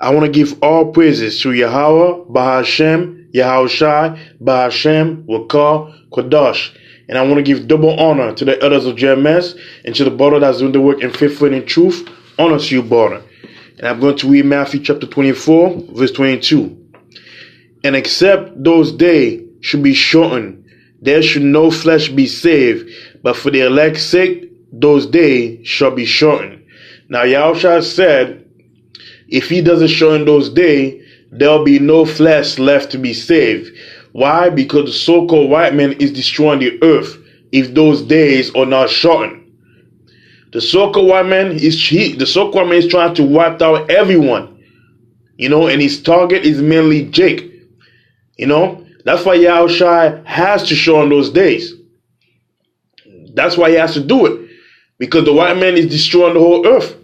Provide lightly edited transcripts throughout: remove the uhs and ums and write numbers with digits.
I want to give all praises to Yahweh, Bahashem, Yahushai, Bahashem, Wakar, Kodash. And I want to give double honor to the elders of JMS and to the brother that's doing the work in faith and in truth. Honor to you, brother. And I'm going to read Matthew chapter 24, verse 22. And except those days should be shortened, there should no flesh be saved, but for the elect's sake, those days shall be shortened. Now Yahushua said, if he doesn't shorten those days, there'll be no flesh left to be saved. Why? Because the so-called white man is destroying the earth if those days are not shortened. The so-called white man is trying to wipe out everyone, and his target is mainly Jake. That's why Yahushua has to shorten those days. That's why he has to do it, because the white man is destroying the whole earth,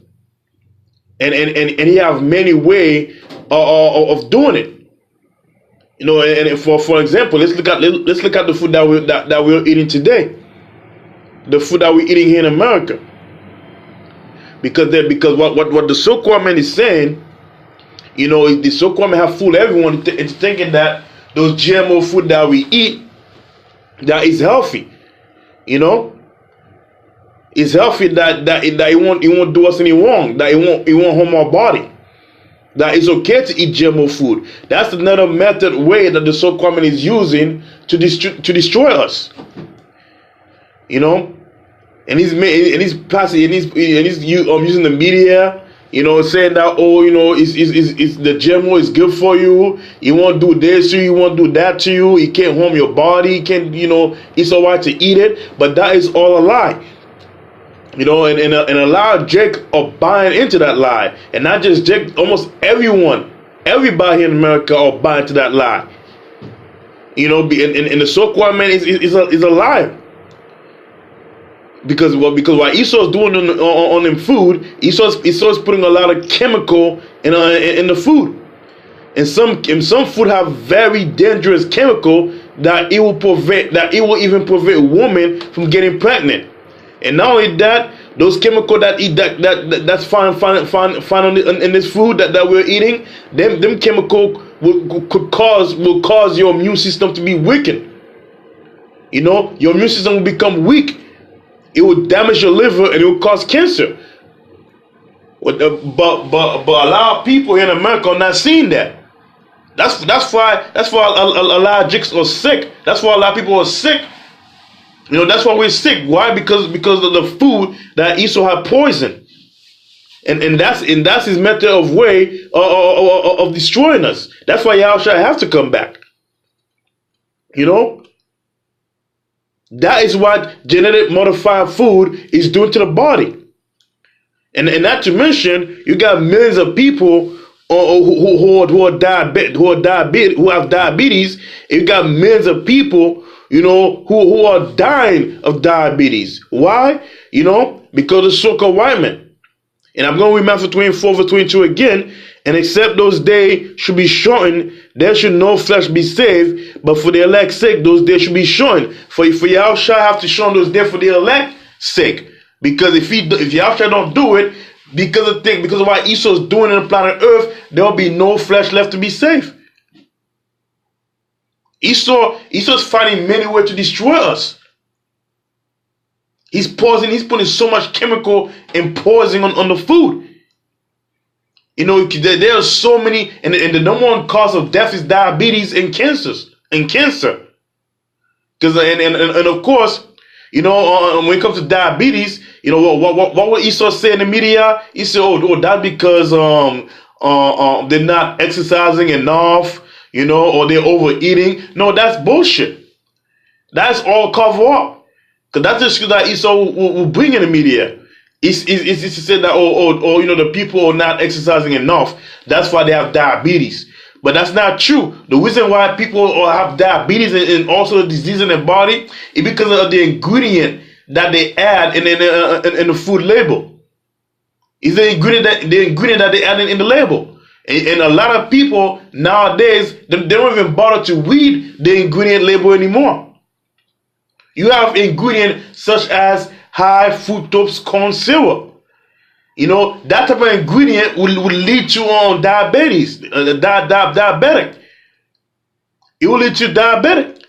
and he have many ways of doing it. And for example, let's look at the food that we're eating today, the food that we're eating here in America. Because what the so-called man is saying, the so-called man have fooled everyone into thinking that those GMO food that we eat, that is healthy. It's healthy that it won't do us any wrong, that it won't harm our body. That it's okay to eat GMO food. That's another way that the so-called man is using to destroy us. And he's using the media, saying that it's the GMO is good for you. He won't do this to you. He won't do that to you. He can't harm your body. He can't, it's alright to eat it. But that is all a lie. And a lot of Jake are buying into that lie. And not just Jake, almost everybody in America are buying into that lie. And the so-called man is a liar. Because what Esau's doing on them food, Esau's putting a lot of chemical in the food. And some food have very dangerous chemical that it will even prevent women from getting pregnant. And not only that, those chemicals that's found in this food that we're eating, them chemicals will cause your immune system to be weakened. Your immune system will become weak. It will damage your liver and it will cause cancer. But a lot of people in America are not seeing that. That's why a lot of chicks are sick. That's why a lot of people are sick. That's why we're sick. Why? Because of the food that Esau had poisoned. And that's his method of way of destroying us. That's why Yahushua has to come back. That is what genetic modified food is doing to the body. And not to mention, you got millions of people who have diabetes. You got millions of people, who are dying of diabetes. Why? Because of the so-called white man. And I'm going to read Matthew 24, verse 22 again. And except those days should be shortened, there should no flesh be saved. But for the elect's sake, those days should be shortened. For Yahushua have to shorten those days for the elect's sake. Because if Yahushua don't do it, because of what Esau's doing in the planet Earth, there will be no flesh left to be saved. Esau's finding many ways to destroy us. He's putting so much chemical and poison on the food. There are so many, and the number one cause of death is diabetes and cancer. Because and of course, when it comes to diabetes, what would Esau say in the media? He said, "Oh, that's because they're not exercising enough, or they're overeating." No, that's bullshit. That's all cover up. Because that's just that Esau will bring in the media. He said that the people are not exercising enough. That's why they have diabetes. But that's not true. The reason why people have diabetes and also the disease in their body is because of the ingredient that they add in the food label. It's the ingredient that they add in the label. And a lot of people nowadays, they don't even bother to read the ingredient label anymore. You have ingredients such as high fructose corn syrup. You know, that type of ingredient will lead to diabetes, diabetic. It will lead to diabetic.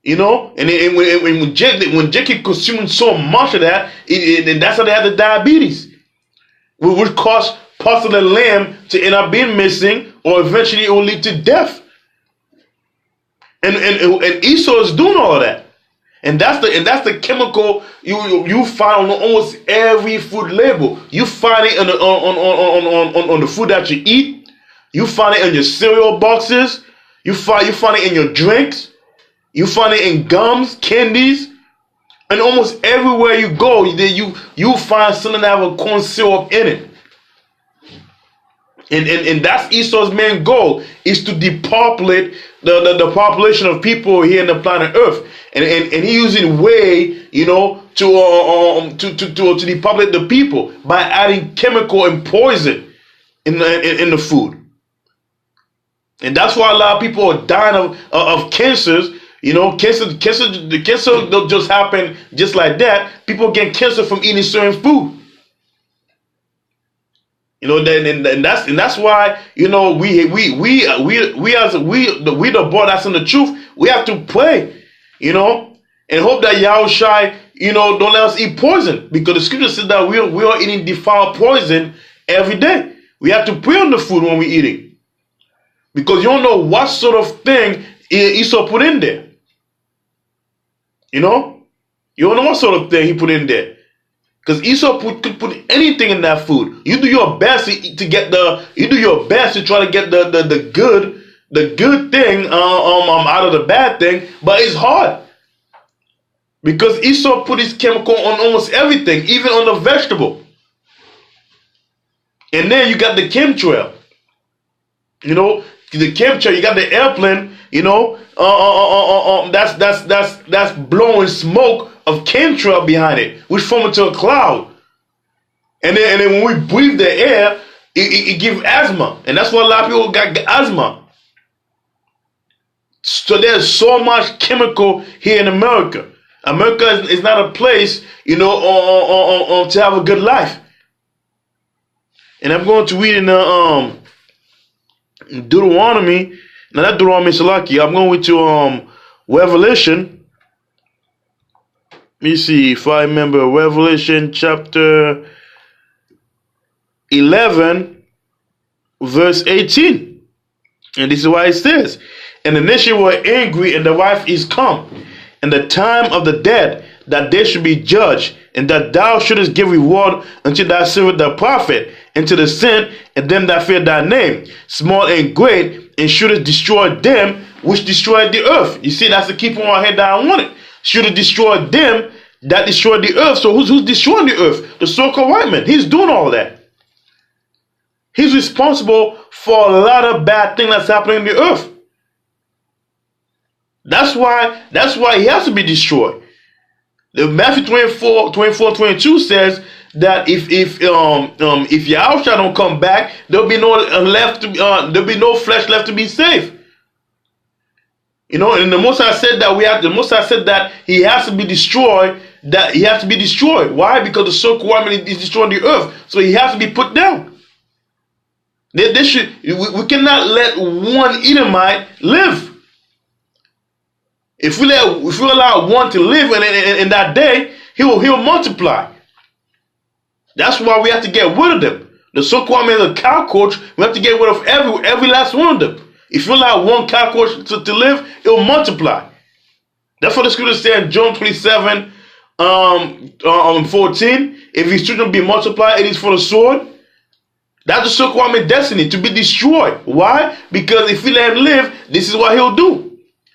You know, and when Jake keep consuming so much of that, and that's how they have the diabetes, which would cause parts of the lamb to end up being missing, or eventually it will lead to death. And Esau is doing all of that, and that's the chemical you find on almost every food label. You find it on the food that you eat. You find it in your cereal boxes. You find it in your drinks. You find it in gums, candies, and almost everywhere you go, you find something that have a corn syrup in it. And that's Esau's main goal, is to depopulate the population of people here in the planet Earth. And he using way, you know, to depopulate the people by adding chemical and poison in the food. And that's why a lot of people are dying of cancers. You know, the cancer don't just happen just like that. People get cancer from eating certain food. You know, and that's why, you know, we the board that's in the truth, we have to pray, you know, and hope that Yahushai, you know, don't let us eat poison, because the scripture says that we are eating defiled poison every day. We have to pray on the food when we're eating, because you don't know what sort of thing Esau put in there. You know, you don't know what sort of thing he put in there. Because Esau could put anything in that food. You do your best to get you do your best to try to get the good thing out of the bad thing, but it's hard. Because Esau put his chemical on almost everything, even on the vegetable. And then you got the chemtrail. You know, the chemtrail, you got the airplane, you know, that's blowing smoke of chemtrail behind it, which form into a cloud. And then when we breathe the air, it gives asthma. And that's why a lot of people got asthma. So there's so much chemical here in America. America is not a place, you know, to have a good life. And I'm going to read in Deuteronomy. Now not Deuteronomy, Salaki. I'm going to Revelation. Let me see if I remember. Revelation chapter 11, verse 18. And this is why it says, "And the nation were angry, and the wife is come, and the time of the dead, that they should be judged, and that thou shouldest give reward unto thy servant the prophet, and to the saint, and them that fear thy name, small and great, and shouldest destroy them which destroyed the earth." You see, that's the key point I had that I wanted. Should have destroyed them that destroyed the earth. So who's destroying the earth? The so-called white man. He's doing all that. He's responsible for a lot of bad things that's happening in the earth. That's why he has to be destroyed. The Matthew 24:22 says that if Yahushua don't come back, there'll be no flesh left to be saved. You know, and the Most High said that he has to be destroyed. That he has to be destroyed. Why? Because the so-called white man is destroying the earth, so he has to be put down. We cannot let one Edomite live. If we allow one to live in that day, he'll multiply. That's why we have to get rid of them. The so-called man is a cockroach. We have to get rid of every last one of them. If you allow one cockroach to live, it will multiply. That's what the scripture says in John 27, 14. If his children be multiplied, it is for the sword. That's the so-called man's destiny, to be destroyed. Why? Because if we let him live, this is what he'll do.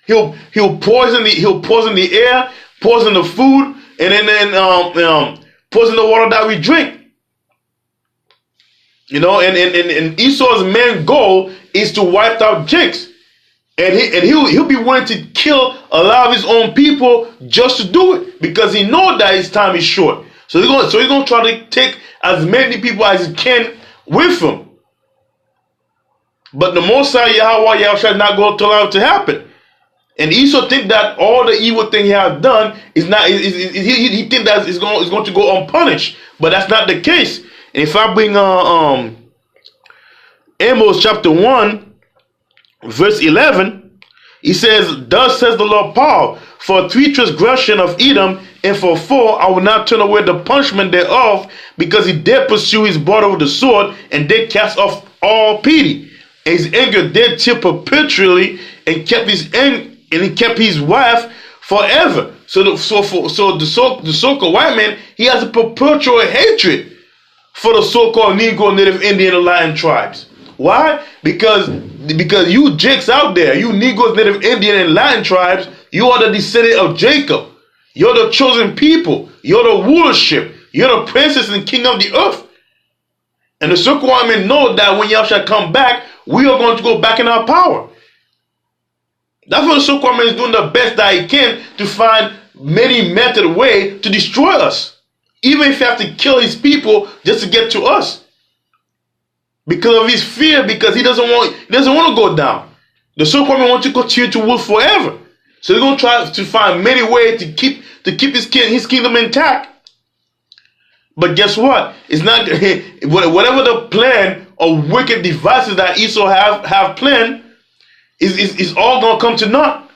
He'll poison the air, poison the food, and then poison the water that we drink. You know, and Esau's main goal is to wipe out Jakes, and he'll be willing to kill a lot of his own people just to do it, because he knows that his time is short. So he's gonna try to take as many people as he can with him. But the Most High Yahweh Yahushua is not going to allow it to happen. And Esau think that all the evil thing he has done is not. He think that is going to go unpunished, but that's not the case. And if I bring Amos chapter 1, verse 11, he says, "Thus says the Lord Paul, for 3 transgression of Edom, and for 4 I will not turn away the punishment thereof, because he did pursue his brother with the sword, and did cast off all pity. And his anger did chill perpetually, and kept he kept his wife forever." So the so-called white man, he has a perpetual hatred for the so-called Negro, Native Indian, and Latin tribes. Why? Because you jakes out there, you Negroes, Native Indian, and Latin tribes, you are the descendant of Jacob. You're the chosen people. You're the rulership. You're the princess and king of the earth. And the so-called white men know that when y'all shall come back, we are going to go back in our power. That's what the so-called man is doing the best that he can to find many method way to destroy us. Even if he has to kill his people just to get to us. Because of his fear, because he doesn't want to go down. The so-called man wants to continue to rule forever. So they're going to try to find many ways to keep his kingdom intact. But guess what? It's not whatever the plan of wicked devices that Esau have planned is all going to come to naught.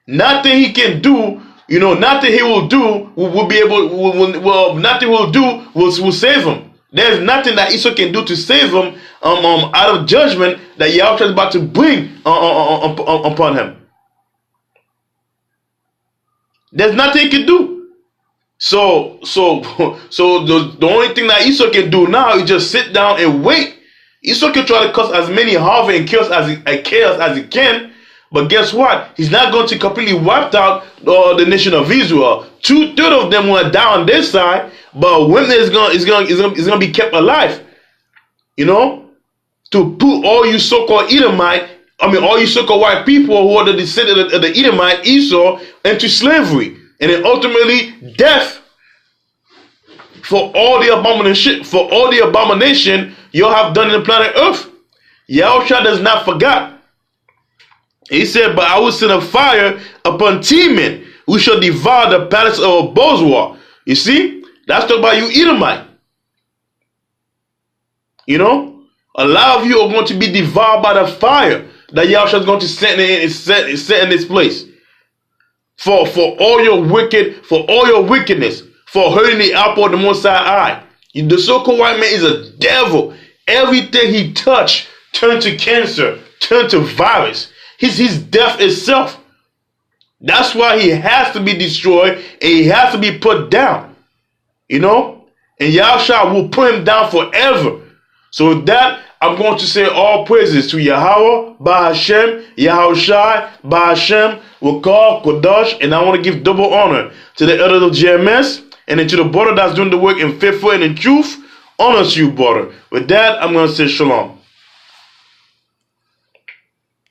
Nothing he can do, nothing he will do will be able. Nothing will do will save him. There's nothing that Esau can do to save him out of judgment that Yahweh is about to bring upon him. There's nothing he can do. So the only thing that Esau can do now is just sit down and wait. Esau can try to cause as many harvest and chaos as he can, but guess what? He's not going to completely wipe out the nation of Israel. 2/3 of them went down on this side, but women is going to be kept alive. To put all you so-called all you so-called white people who are the descendant of the Edomite, Esau, into slavery, and then ultimately death for all the abomination you have done in the planet Earth. Yahushua does not forget. He said, "But I will send a fire upon Teman, who shall devour the palace of Bozrah." You see, that's talking about you Edomite. A lot of you are going to be devoured by the fire that Yahushua is going to set in this place. For all your wickedness, for hurting the apple of the Most High eye. The so-called white man is a devil. Everything he touched turned to cancer, turned to virus. His death itself. That's why he has to be destroyed and he has to be put down. And Yahushua will put him down forever. So with that, I'm going to say all praises to Yahweh, Bahashem, Yahushai, Bahashem, Wakar, Kodash, and I want to give double honor to the elders of GMS and then to the brother that's doing the work in faithful and in truth. Honor to you, brother. With that, I'm going to say shalom.